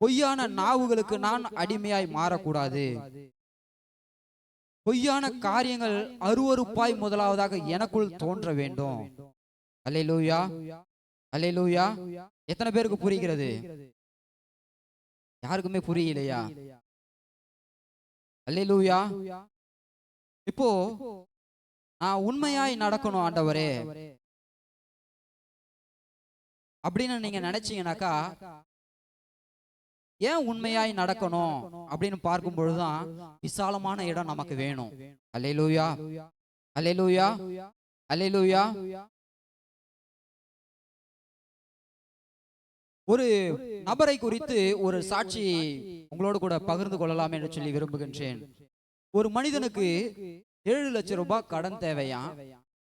பொய்யான நாவுகளுக்கு நான் அடிமையாய் மாறக்கூடாது. பொய்யான காரியங்கள் அருவருப்பாய் முதலாவதாக எனக்குள் தோன்ற வேண்டும். அல்லேலூயா, அல்லேலூயா. எத்தனை பேருக்கு புரிகிறது? யாருக்குமே புரியலையா? அல்லேலூயா. இப்போ நான் உண்மையாய் நடக்கணும் ஆண்டவரே அப்படின்னு நீங்க நினைச்சீங்கன்னாக்கா, ஏன் உண்மையாய் நடக்கணும் அப்படின்னு பார்க்கும் பொழுதுதான் விசாலமான இடம் நமக்கு வேணும். அல்லேலூயா, அல்லேலூயா, அல்லேலூயா. ஒரு நபரை குறித்து ஒரு சாட்சி உங்களோடு கூட பகிர்ந்து கொள்ளலாம் என்று சொல்லி விரும்புகின்றேன். ஒரு மனிதனுக்கு 7 லட்சம் ரூபாய் கடன் தேவையா?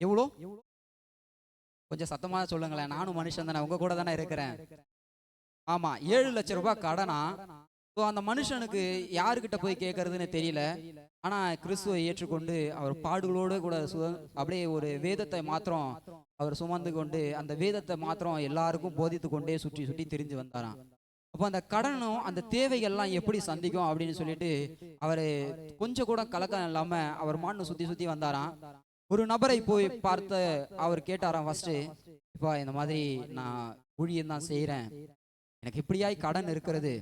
எவ்வளோ? கொஞ்சம் சத்தமா சொல்லுங்களேன். நானும் மனுஷன் தானே, உங்க கூட தானே இருக்கிறேன். ஆமா, 7 லட்சம் ரூபாய் கடனா. அந்த மனுஷனுக்கு யாருக்கிட்ட போய் கேட்கறதுன்னு தெரியல. ஆனா கிறிஸ்துவை ஏற்றுக்கொண்டு அவர் பாடுகளோடு கூட அப்படியே ஒரு வேதத்தை மாத்திரம் அவர் சுமந்து கொண்டு அந்த வேதத்தை மாத்திரம் எல்லாருக்கும் போதித்து கொண்டே சுற்றி சுற்றி திரிஞ்சு வந்தாராம். அப்போ அந்த கடனும் அந்த தேவைகள்லாம் எப்படி சந்திக்கும் அப்படின்னு சொல்லிட்டு அவர் கொஞ்சம் கூட கலக்கம் இல்லாம அவர் மான்னு சுத்தி சுத்தி வந்தாராம். ஒரு நபரை போய் பார்த்து அவர் கேட்டாராம். ஃபர்ஸ்ட், இப்போ இந்த மாதிரி நான் ஊழியம் தான் செய்யறேன், எனக்கு இப்படியாய் கடன் இருக்கிறது,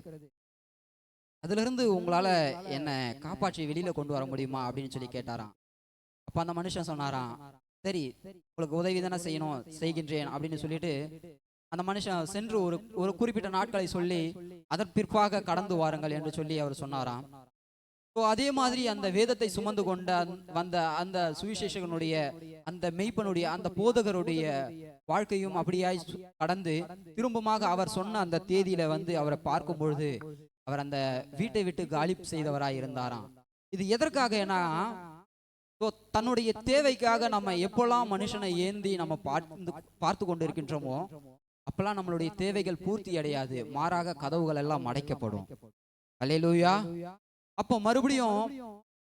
அதுல இருந்து உங்களால என்ன காப்பாற்றி வெளியில கொண்டு வர முடியுமா அப்படின்னு சொல்லி கேட்டாராம். அப்ப அந்த மனுஷன் சொன்னாராம், சரி உங்களுக்கு உதவி தானே செய்யணும், செய்கின்றேன் அப்படின்னு சொல்லிட்டு அந்த மனுஷன் சென்று ஒரு குறிப்பிட்ட நாட்களை சொல்லி அதன் பிற்பாக கடந்து வாருங்கள் என்று சொல்லி அவர் சொன்னாராம். அதே மாதிரி அந்த வேதத்தை சுமந்து கொண்ட வந்த அந்த சுவிசேஷகனுடைய அந்த மெய்ப்பனுடைய அந்த போதகருடைய வாழ்க்கையும் அப்படியாய் கடந்து திரும்பமாக அவர் சொன்ன அந்த தேதியில அவரை பார்க்கும் பொழுது அவர் அந்த வீட்டை விட்டு காலி செய்தவராய் இருந்தாராம். இது எதற்காக? ஏன்னா தன்னுடைய தேவைக்காக நம்ம எப்பெல்லாம் மனுஷனை ஏந்தி நம்ம பார்த்து கொண்டு இருக்கின்றோமோ அப்பெல்லாம் நம்மளுடைய தேவைகள் பூர்த்தி அடையாது, மாறாக கதவுகள் எல்லாம் அடைக்கப்படும். அல்லேலூயா. அப்போ மறுபடியும்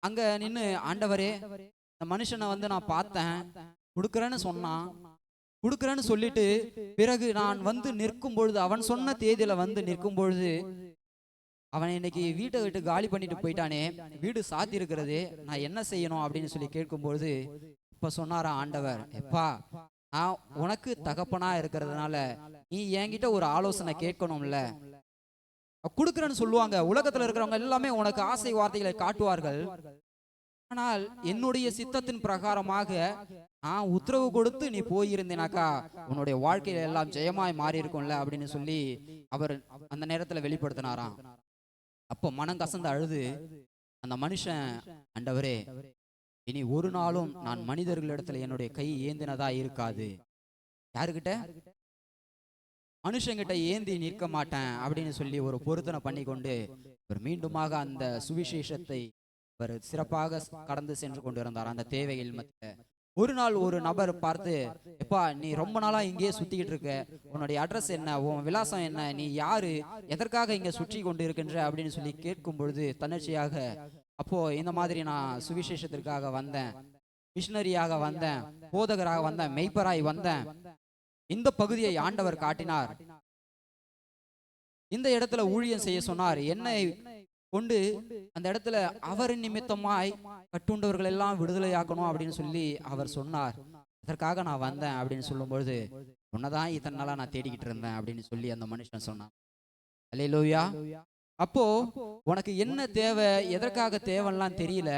அங்க நின்று, ஆண்டவரே இந்த மனுஷனை நான் பார்த்தேன், கொடுக்குறேன்னு சொன்னான், கொடுக்குறேன்னு சொல்லிட்டு பிறகு நான் நிற்கும் பொழுது, அவன் சொன்ன தேதியில நிற்கும் பொழுது அவன் இன்னைக்கு வீட்டை விட்டு காலி பண்ணிட்டு போயிட்டானே, வீடு சாத்தி இருக்கிறது, நான் என்ன செய்யணும் அப்படின்னு சொல்லி கேட்கும்பொழுது இப்ப சொன்னாரா ஆண்டவர், எப்பா நான் உனக்கு தகப்பனா இருக்கிறதுனால நீ என்கிட்ட ஒரு ஆலோசனை கேட்கணும்ல. கொடுக்குறேன்னு சொல்லுவாங்க, உலகத்துல இருக்கிறவங்க எல்லாமே உனக்கு ஆசை வார்த்தைகளை காட்டுவார்கள். ஆனால் என்னுடைய சித்தத்தின் பிரகாரமாக நான் உத்தரவு கொடுத்து நீ போயிருந்தேனாக்கா உன்னுடைய வாழ்க்கையில எல்லாம் ஜெயமாய் மாறி இருக்கும்ல அப்படின்னு சொல்லி அவர் அந்த நேரத்துல வெளிப்படுத்தினாராம். அப்போ மனம் கசந்து அழுது அந்த மனுஷன், ஆண்டவரே இனி ஒரு நாளும் நான் மனிதர்களிடத்துல என்னுடைய கை ஏந்தினதா இருக்காது, யாருக்கிட்ட? மனுஷங்கிட்ட ஏந்தி நிற்க மாட்டேன் அப்படின்னு சொல்லி ஒரு பொருத்தனை பண்ணி கொண்டு அவர் மீண்டுமாக அந்த சுவிசேஷத்தை அவர் சிறப்பாக கடந்து சென்று கொண்டு இருந்தார். அந்த தேவைகள் மத்திய ஒரு நாள் ஒரு நபர் பார்த்து, எப்பா நீ ரொம்ப நாளா இங்கேயே சுத்திக்கிட்டு இருக்க, உன்னுடைய அட்ரஸ் என்ன, உன் விலாசம் என்ன, நீ யாரு, எதற்காக இங்க சுற்றி கொண்டு இருக்கின்ற அப்படின்னு சொல்லி கேட்கும் பொழுது தன்னர்ச்சியாக, அப்போ இந்த மாதிரி நான் சுவிசேஷத்திற்காக வந்தேன், மிஷினரியாக வந்தேன், போதகராக வந்தேன், மெய்ப்பராய் வந்தேன், இந்த பகுதியை ஆண்டவர் காட்டினார், இந்த இடத்துல ஊழியம் செய்ய சொன்னார், என்னை கொண்டு அந்த இடத்துல அவரின் நிமித்தமாய் கட்டுண்டவர்கள் எல்லாம் விடுதலையாக்கணும் அப்படின்னு சொல்லி அவர் சொன்னார், அதற்காக நான் வந்தேன் அப்படின்னு சொல்லும் பொழுது, உன்னதான் இத்தனை நாளா நான் தேடிக்கிட்டு இருந்தேன் அப்படின்னு சொல்லி அந்த மனுஷன் சொன்னான். அல்லேலூயா. அப்போ உனக்கு என்ன தேவை, எதற்காக தேவைலாம் தெரியல,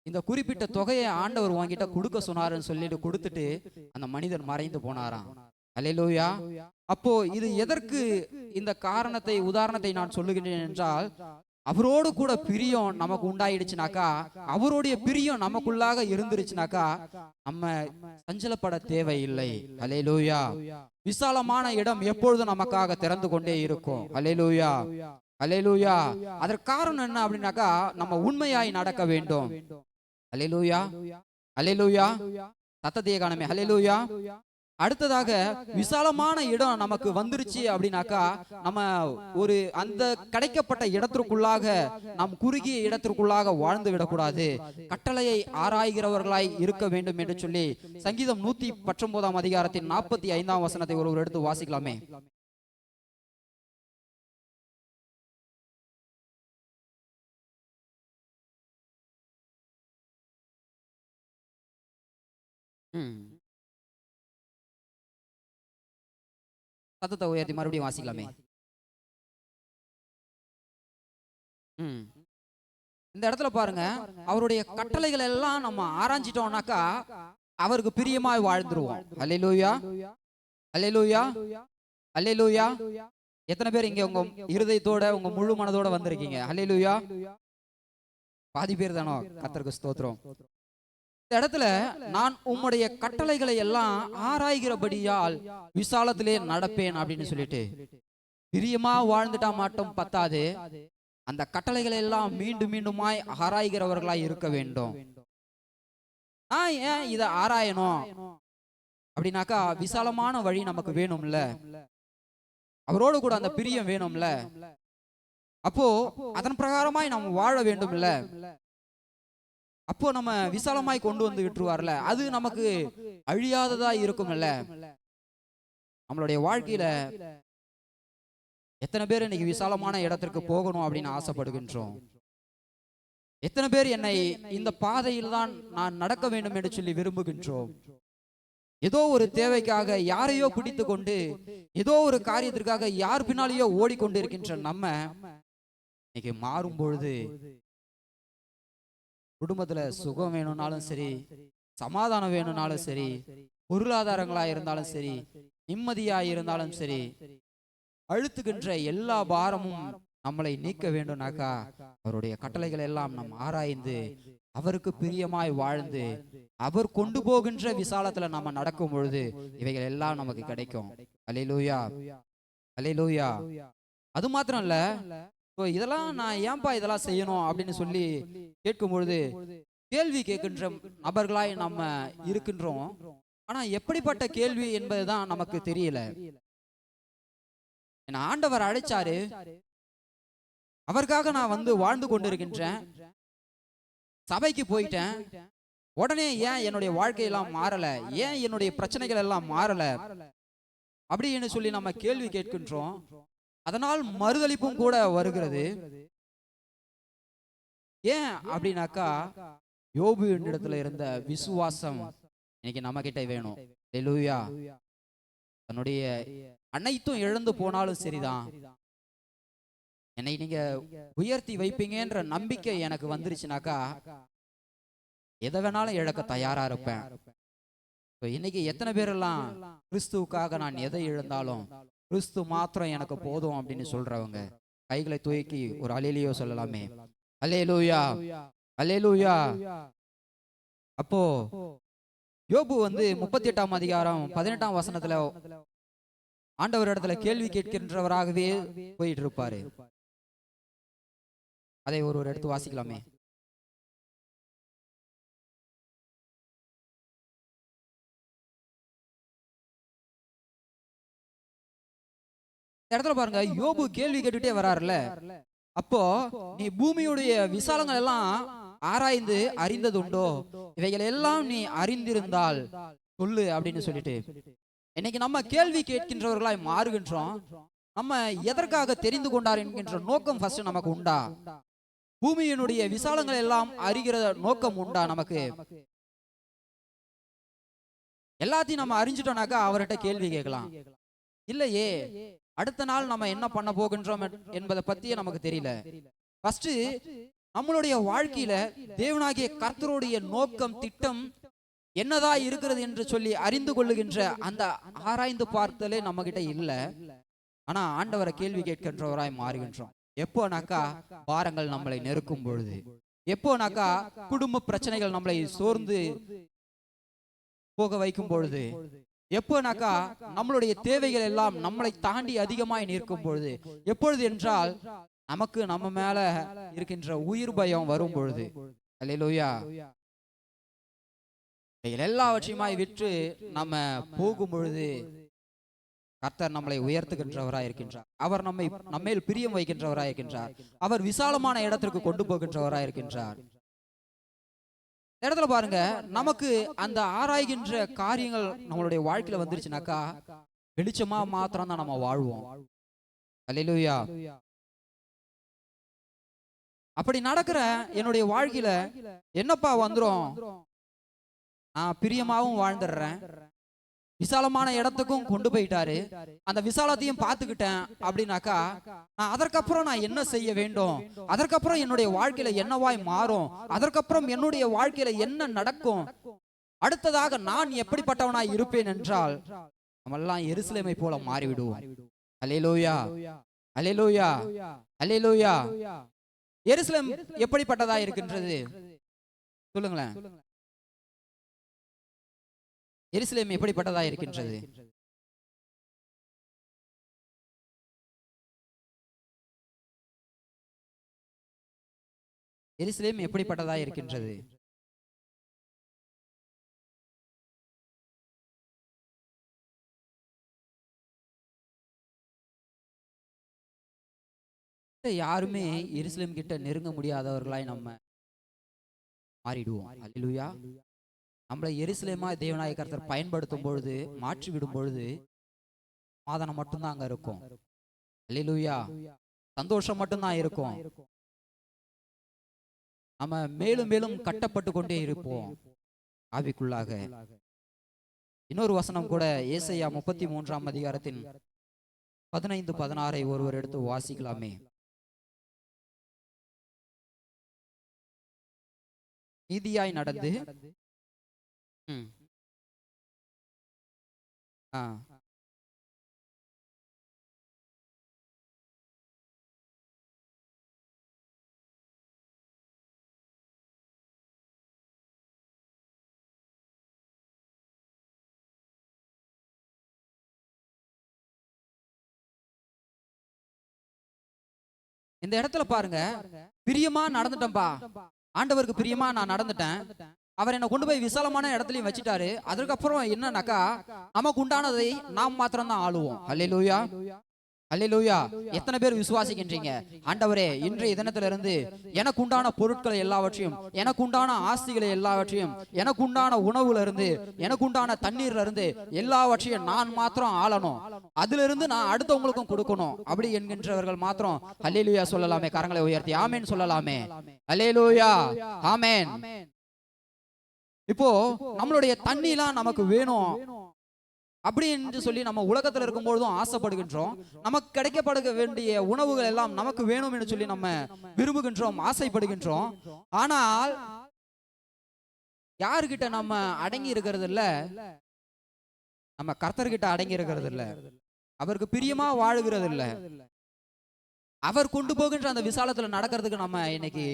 இந்த குறிப்பிட்ட தொகையை ஆண்டவர் உன்கிட்ட கொடுக்க சொன்னாருன்னு சொல்லிட்டு கொடுத்துட்டு அந்த மனிதன் மறைந்து போனாராம். அல்லேலூயா. அப்போ இது எதற்கு இந்த காரணத்தை உதாரணத்தை நான் சொல்லுகின்றேன் என்றால், அவரோடு கூட பிரியம் நமக்கு உண்டாயிடுச்சுனாக்கா, அவருடைய பிரியம் நமக்குள்ளாக இருந்துருச்சுனாக்கா நம்ம சஞ்சலப்பட தேவையில்லை. அல்லேலூயா. விசாலமான இடம் எப்பொழுதும் நமக்காக திறந்து கொண்டே இருக்கும். அல்லேலூயா, அல்லேலூயா. அதற்கு காரணம் என்ன அப்படின்னாக்கா, நம்ம உண்மையாய் நடக்க வேண்டும். அல்லேலூயா, அல்லேலூயா. சத்தத்தையே காணமே. அல்லேலூயா. அடுத்ததாக விசாலமான இடம் நமக்கு வந்துருச்சு அப்படின்னாக்கா, நம்ம ஒரு அந்த கிடைக்கப்பட்ட இடத்திற்குள்ளாக நாம் குறுகிய இடத்திற்குள்ளாக வாழ்ந்து விடக்கூடாது, கட்டளையை ஆராய்கிறவர்களாய் இருக்க வேண்டும் என்று சொல்லி சங்கீதம் 119 அதிகாரத்தின் 45 வசனத்தை ஒருவர் எடுத்து வாசிக்கலாமே. ம். சத்தத்தை உயர்த்தி மறுபடியும் வாசிக்கலாமே. ம். இந்த இடத்துல பாருங்க, அவருடைய கட்டளைகள் எல்லாம் நம்ம ஆராய்ஞ்சிட்டோம்னாக்கா அவருக்கு பிரியமாய் வாழ்ந்துருவோம். அல்லேலூயா, அல்லேலூயா, அல்லேலூயா. எத்தனை பேர் இங்க உங்க இருதயத்தோட உங்க முழு மனதோட வந்திருக்கீங்க? அல்லேலூயா. பாதி பேர் தானோ? கர்த்தருக்கு ஸ்தோத்திரம். இந்த இடத்துல நான் உம்முடைய கட்டளைகளை எல்லாம் ஆராய்கிறபடியால் விசாலத்திலே நடப்பேன் அப்படின்னு சொல்லிட்டு பிரியமா வாழ்ந்துட்டா மட்டும் பத்தாது, அந்த கட்டளைகளை எல்லாம் மீண்டும் மீண்டுமாய் ஆராய்கிறவர்களாய் இருக்க வேண்டும். நான் ஏன் இதை ஆராயணும் அப்படின்னாக்கா, விசாலமான வழி நமக்கு வேணும்ல, அவரோடு கூட அந்த பிரியம் வேணும்ல, அப்போ அதன் பிரகாரமாய் நாம் வாழ வேண்டும்ல, அப்போ நம்ம விசாலமாய் கொண்டு வந்து விட்டுருவார்ல, அது நமக்கு அழியாததா இருக்கும்ல. நம்மளுடைய வாழ்க்கையில எத்தனை பேர் இன்னைக்கு விசாலமான இடத்திற்கு போகணும் அப்படின்னு ஆசைப்படுகின்றோம்? எத்தனை பேர் என்னை இந்த பாதையில் தான் நான் நடக்க வேண்டும் என்று சொல்லி விரும்புகின்றோம்? ஏதோ ஒரு தேவைக்காக யாரையோ பிடித்து கொண்டு ஏதோ ஒரு காரியத்திற்காக யார் பின்னாலேயோ ஓடிக்கொண்டிருக்கின்ற நம்ம இன்னைக்கு மாறும் பொழுது, குடும்பத்துல சுகம் வேணும்னாலும் சரி, சமாதானம் வேணும்னாலும் சரி, பொருளாதாரங்களா இருந்தாலும் சரி, நிம்மதியா இருந்தாலும் சரி, அழுத்துகின்ற எல்லா பாரமும் நம்மளை நீக்க வேண்டும்னாக்கா அவருடைய கட்டளைகள் எல்லாம் நாம் ஆராய்ந்து அவருக்கு பிரியமாய் வாழ்ந்து அவர் கொண்டு போகின்ற விசாலத்துல நம்ம நடக்கும் பொழுது இவைகள் எல்லாம் நமக்கு கிடைக்கும். அல்லேலூயா, அல்லேலூயா. அது மாத்திரம் இல்ல, இதெல்லாம் நான் ஏன்பா இதெல்லாம் செய்யணும் அப்படின்னு சொல்லி கேட்கும் பொழுது கேள்வி கேட்கின்ற நபர்களாய் நம்ம இருக்கின்றோம். ஆனா எப்படிப்பட்ட கேள்வி என்பதுதான் நமக்கு தெரியல. என்ன ஆண்டவர் அழைச்சாரு, அவருக்காக நான் வந்து வாழ்ந்து கொண்டிருக்கின்றேன், சபைக்கு போயிட்டேன், உடனே ஏன் என்னுடைய வாழ்க்கையெல்லாம் மாறல, ஏன் என்னுடைய பிரச்சனைகள் எல்லாம் மாறல அப்படின்னு சொல்லி நம்ம கேள்வி கேட்கின்றோம். அதனால் மறுதளிப்பும் கூட வருகிறது. ஏன் அப்படின்னாக்கா, யோபு இடத்துல இருந்த விசுவாசம் இன்னைக்கு நம்ம கிட்ட வேணும். அல்லேலூயா. தன்னுடைய அனைத்தும் இழந்து போனாலும் சரிதான், என்னை நீங்க உயர்த்தி வைப்பீங்கன்ற நம்பிக்கை எனக்கு வந்துருச்சுனாக்கா எதை வேணாலும் இழக்க தயாரா இருப்பேன். இன்னைக்கு எத்தனை பேரெல்லாம் கிறிஸ்துவுக்காக நான் எதை இழந்தாலும் கிறிஸ்து மாத்திரம் எனக்கு போதும் அப்படின்னு சொல்றவங்க கைகளை தூக்கி ஒரு அல்லேலூயா சொல்லலாமே. அல்லேலூயா, அல்லேலூயா. அப்போ யோபு வந்து 38ஆம் அதிகாரம் 18ஆம் வசனத்துல ஆண்டவர் இடத்துல கேள்வி கேட்கின்றவராகவே போயிட்டு இருப்பாரு. அதை ஒரு எடுத்து வாசிக்கலாமே. இடத்துல பாருங்க, யோபு கேள்வி கேட்டுட்டே வராருல, அப்போ நீ பூமியுடைய விசாலங்கள் எல்லாம் ஆராய்ந்து அறிந்தது உண்டோ, இவைகள் எல்லாம் நீ அறிந்திருந்தால் சொல்லு அப்படின்னு சொல்லிட்டு இன்னைக்கு நம்ம கேள்வி கேட்கின்றவர்களாய் மாறுகின்றோம். நம்ம எதற்காக தெரிந்து கொண்டார் என்கின்ற நோக்கம் ஃபர்ஸ்ட் நமக்கு உண்டா? பூமியினுடைய விசாலங்கள் எல்லாம் அறிகிற நோக்கம் உண்டா நமக்கு? எல்லாத்தையும் நம்ம அறிஞ்சிட்டோம்னாக்கா அவர்கிட்ட கேள்வி கேட்கலாம். இல்லையே, அடுத்த நாள் நம்ம என்ன பண்ண போகின்றோம் என்பதை பத்தியே நமக்கு தெரியல. ஃபர்ஸ்ட் நம்மளுடைய வாழ்க்கையில தேவனாகிய கர்த்தருடைய நோக்கம் திட்டம் என்னதா இருக்கிறது என்று சொல்லி அறிந்து கொள்ளுகின்ற அந்த ஆராய்ந்து பார்த்தலே நம்ம கிட்ட இல்ல. ஆனா ஆண்டவரை கேள்வி கேட்கின்றவராய் மாறுகின்றோம். எப்போனாக்கா பாரங்கள் நம்மளை நெருக்கும் பொழுது, எப்போனாக்கா குடும்ப பிரச்சனைகள் நம்மளை சோர்ந்து போக வைக்கும் பொழுது, எப்போனாக்கா நம்மளுடைய தேவைகள் எல்லாம் நம்மளை தாண்டி அதிகமாய் நிற்கும் பொழுது, எப்பொழுது என்றால் நமக்கு நம்ம மேல இருக்கின்ற உயிர் பயம் வரும் பொழுது. அல்லேலூயா. எல்லாவற்றையுமாய் விற்று நம்ம போகும் பொழுது கர்த்தர் நம்மளை உயர்த்துகின்றவராய் இருக்கின்றார். அவர் நம்மேல் பிரியம் வைக்கின்றவராய் இருக்கின்றார். அவர் விசாலமான இடத்திற்கு கொண்டு போகின்றவராய் இருக்கின்றார். இடத்துல பாருங்க, நமக்கு அந்த ஆராய்கின்ற காரியங்கள் நம்மளுடைய வாழ்க்கையில வந்துருச்சுனாக்கா வெளிச்சமா மாத்திரம் தான் நம்ம வாழ்வோம். அல்லேலூயா. அப்படி நடக்கிற என்னுடைய வாழ்க்கையில என்னப்பா வந்துரும், நான் பிரியமாவும் வாழ்ந்துடுறேன். விசாலமான இடத்துக்கும் கொண்டு போயிட்டாரு. அந்த விசாலத்தையும் பார்த்துக்கிட்டேன் அப்படின்னாக்கா, நான் அதற்கப்புறம் நான் என்ன செய்ய வேண்டும், அதற்கப்புறம் என்னுடைய வாழ்க்கையில என்னவாய் மாறும், அதற்கப்புறம் என்னுடைய வாழ்க்கையில என்ன நடக்கும், அடுத்ததாக நான் எப்படிப்பட்டவனாய் இருப்பேன் என்றால், நம்மெல்லாம் எருசலேமை போல மாறிவிடுவோம். அல்லேலூயா, அல்லேலூயா, அல்லேலூயா. எருசலேம் எப்படிப்பட்டதா இருக்கின்றது சொல்லுங்களேன். எருசலேம் எப்படிப்பட்டதா இருக்கின்றது? எருசலேம் எப்படிப்பட்டதா இருக்கின்றது? யாருமே எருசலேம் கிட்ட நெருங்க முடியாதவர்களாய் நம்ம மாறிடுவோம். அல்லேலூயா. நம்மளை எருசலேமா தேவனாய கர்த்தர் பயன்படுத்தும் பொழுது, மாற்றி விடும் பொழுது சமாதானம் மட்டும்தான் அங்க இருக்கும். அல்லேலூயா. சந்தோஷம் மட்டும்தான் இருக்கும். நம்ம மேலும் மேலும் கட்டப்பட்டு கொண்டே இருப்போம் ஆவிக்குள்ளாக. இன்னொரு வசனம் கூட ஏசாயா 33ஆம் அதிகாரத்தின் 15, 16 ஒருவர் எடுத்து வாசிக்கலாமே. நீதியாய் நடந்து ஆ இந்த இடத்துல பாருங்க, பிரியமா நடந்துட்டேன்பா, ஆண்டவருக்கு பிரியமா நான் நடந்துட்டேன், அவர் என்ன கொண்டு போய் விசாலமான இடத்துலயும் வச்சுட்டாரு. அதுக்கப்புறம் என்னன்னாக்கா, நமக்கு உண்டானதை நாம் மாத்திரம் தான் ஆளுவோம். அல்லேலூயா, அல்லேலூயா. எத்தனை பேர் விசுவாசிக்கின்றீங்க, ஆண்டவரே இன்றைய தினத்திலிருந்து எனக்கு உண்டான பொருட்களை எல்லாவற்றையும், எனக்கு உண்டான ஆஸ்திகளை எல்லாவற்றையும், எனக்கு உண்டான உணவுல இருந்து, எனக்கு உண்டான தண்ணீர்ல இருந்து எல்லாவற்றையும் நான் மாத்திரம் ஆளணும், அதுல இருந்து நான் அடுத்தவங்களுக்கும் கொடுக்கணும் அப்படி என்கின்றவர்கள் மாத்திரம் அல்லேலூயா சொல்லலாமே. கரங்களை உயர்த்தி ஆமேன் சொல்லலாமே. அல்லேலூயா, ஆமேன். இப்போ நம்மளுடைய தண்ணிலாம் நமக்கு வேணும் அப்படி என்று சொல்லி நம்ம உலகத்தில் இருக்கும் பொழுதும் ஆசைப்படுகின்றோம். நமக்கு கிடைக்கப்பட வேண்டிய உணவுகள் எல்லாம் நமக்கு வேணும் என்று சொல்லி நம்ம விரும்புகின்றோம், ஆசைப்படுகின்றோம். ஆனால் யாருகிட்ட நம்ம அடங்கி இருக்கிறது இல்ல, நம்ம கர்த்தர்கிட்ட அடங்கி இருக்கிறது இல்ல, அவருக்கு பிரியமா வாழுகிறது இல்ல, அவர் கொண்டு போகின்ற அந்த விசாலத்துல நடக்கிறதுக்கு நம்ம இன்னைக்கு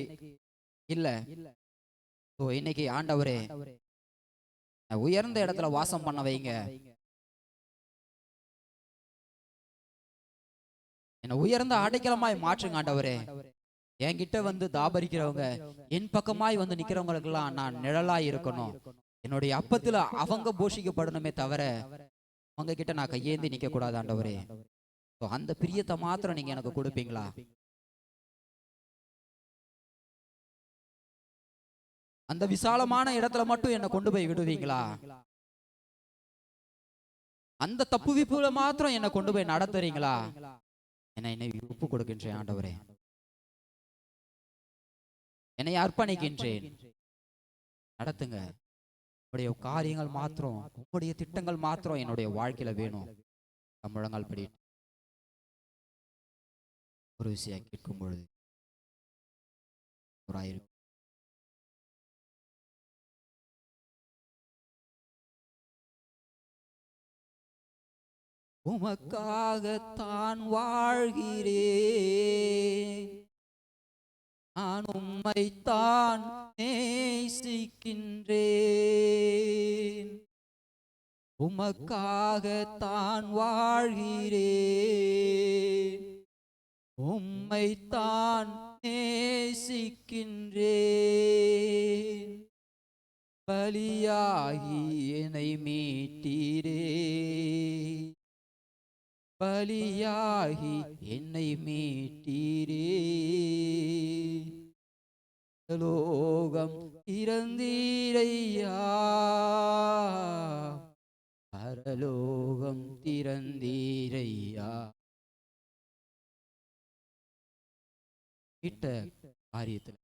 இல்ல. இன்னைக்கு ஆண்டவரே உயர்ந்த இடத்துல வாசம் பண்ண வைங்க, என்ன உயர்ந்த அடைக்கலமாய் மாற்றுங்க ஆண்டவரே. என்கிட்ட வந்து தாபரிக்கிறவங்க, என் பக்கமாய் வந்து நிக்கிறவங்களுக்கெல்லாம் நான் நிழலாய் இருக்கணும். என்னுடைய அப்பத்துல அவங்க போஷிக்கப்படணுமே தவிர அவங்க கிட்ட நான் கையேந்தி நிக்க கூடாது ஆண்டவரே. அந்த பிரியத்தை மாத்திரம் நீங்க எனக்கு கொடுப்பீங்களா? அந்த விசாலமான இடத்துல மட்டும் என்ன கொண்டு போய் விடுவீங்களா? அந்த தப்புவிப்புல மாத்திரம் என்ன கொண்டு போய் நடத்துறீங்களா? என்னை ஒப்பு கொடுக்கின்றேன் ஆண்டவரே, என்னை அர்ப்பணிக்கின்றேன், நடத்துங்க. உங்களுடைய காரியங்கள் மாத்திரம், உங்களுடைய திட்டங்கள் மாத்திரம் என்னுடைய வாழ்க்கையில வேணும். முழங்கால் படி ஒரு விஷயம் கேட்கும் பொழுது ஒரு ஆயிரம் உமக்காகத்தான் வாழ்கிறேன், நான் உம்மைத்தான் நேசிக்கின்றேன். உமக்காகத்தான் வாழ்கிறேன், உம்மைத்தான் நேசிக்கின்றேன். பலியாகி என்னை மீட்டீரே, பலியாகி என்னை மீட்டீரே. லோகம் திறந்தீரையா, பரலோகம் திறந்தீரையா. கிட்ட காரியத்துல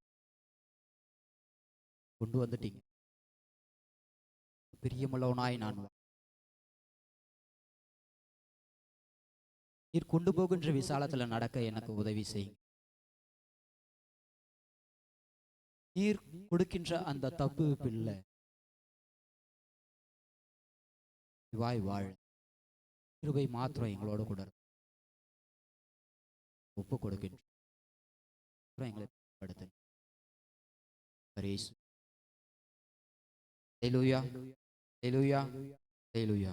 கொண்டு வந்துட்டீங்க. பிரியமுள்ளவனாய் நான் நீர் கொண்டு போகின்ற விசாலத்துல நடக்க எனக்கு உதவி செய்யும். நீர் கொடுக்கின்ற அந்த தப்பு பிள்ளை வாய் வாழ் கிருபை மாத்திரம் எங்களோட கூட ஒப்பு கொடுக்கின்ற எங்களை படுத்து. ஹல்லேலூயா, ஹல்லேலூயா, ஹல்லேலூயா.